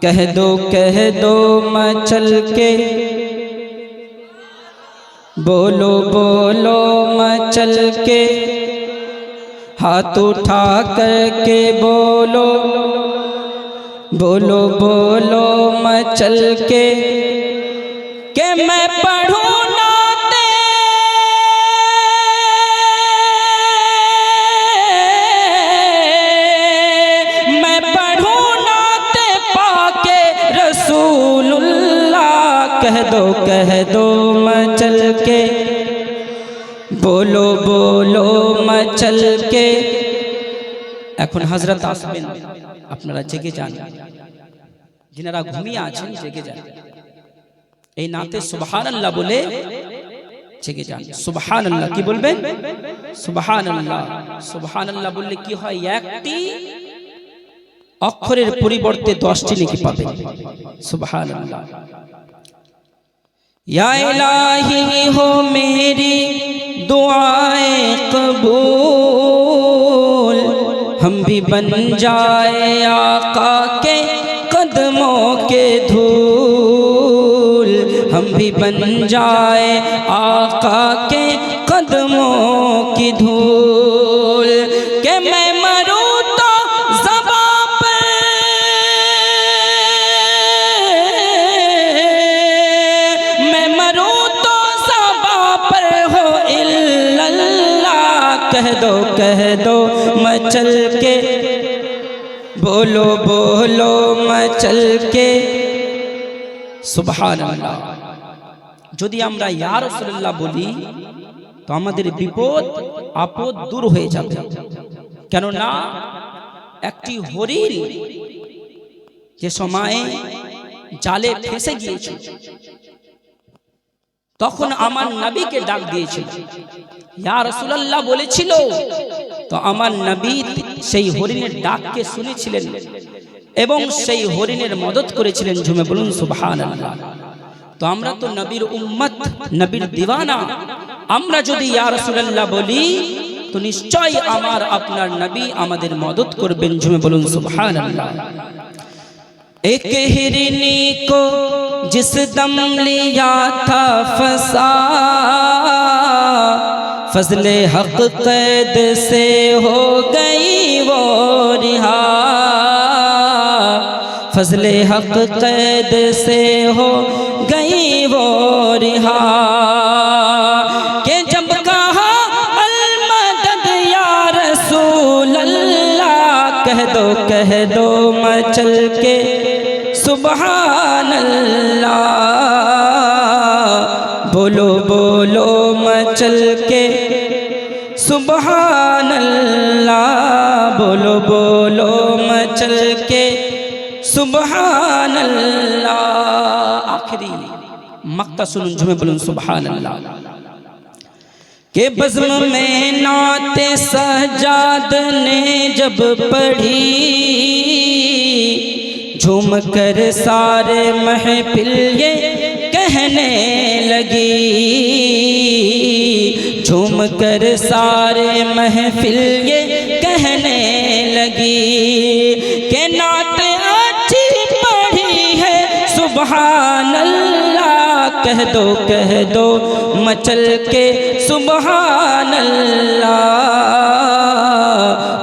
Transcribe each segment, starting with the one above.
कह दो मचल के, बोलो बोलो मचल के, हाथ उठा करके बोलो बोलो बोलो मचल के मैं पढ़ूं नाते मैं पढ़ूं नाते पाके रसूलुल्लाह। कह दो मचल के, बोलो बोलो मचल के। এখন হযরত আসবেন, আপনারা জেগে যান, যিনারা ঘুমিয়ে আছেন জেগে যান, এই নাতে সুবহানাল্লাহ বলে জেগে যান। সুবহানাল্লাহ কি বলবেন? সুবহানাল্লাহ। সুবহানাল্লাহ বললে কি হয়? একটি অক্ষরের পরিবর্তে 10টি নেকি পাবেন। সুবহানাল্লাহ। या इलाही हो मेरी दुआएं कबूल, हम भी बन जाए आका के कदमों के धूल, हम भी बन जाए आका के कदमों की धूल। के मैं मरूं तो ज़बां पे, मैं मरूं तो ज़बां पर हो इल्लल्लाह। कह दो मचल के, बोलो बोलो मचल के। সুবহানাল্লাহ। যদি আমরা ইয়া রাসূলুল্লাহ বলি তো আমাদের বিপদ আপদ দূর হয়ে যাবে। কেন না একটি হরিণ যে সময় জালে ফেসে গিয়েছিল তখন আমার নবীকে ডাক দিয়েছিল, ইয়া রাসূলুল্লাহ বলেছিল, তো আমার নবী সেই হরিণের ডাককে শুনেছিলেন এবং সেই হরিণের মদত করেছিলেন। ঝুমে বলুন সুবহানাল্লাহ। তো আমরা তো নবীর উম্মত, নবীর দিওয়ানা। আমরা যদি ইয়া রাসূলুল্লাহ বলি তো নিশ্চয়ই আমার আপনার নবী আমাদের মদত করবেন। ঝুমে বলুন সুবহানাল্লাহ। एक हिरनी को जिस दम लिया था फसा, फजले हक कैद से हो गई वो रिहा, फजले हक कैद से हो गई वो रिहा। के जब कहा अल मदद या रसूल अल्लाह, कह दो मचल के सुबहानल्लाह, बोलो बोलो मचल के सुबहानल्लाह, बोलो बोलो मचल के सुबहानल्लाह। आखिरी मक्ता सुन, झूमे बोलूं सुबहानल्लाह। के बज़्म में नाते सजाद ने जब पढ़ी, झूम कर सारे महफिल ये कहने लगी, झूम कर सारे महफिल ये कहने लगी। के नाते अच्छी पढ़ी है सुबहानल्लाह। कह दो मचल के सुबहानल्लाह,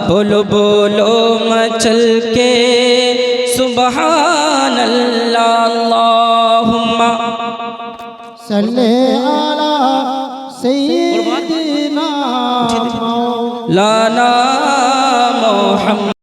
बोलो बोलो मचल के सुबहानल्लाह। अल्लाहुम्मा सल्ले अला सय्यिदिना मौलाना मुहम्मद।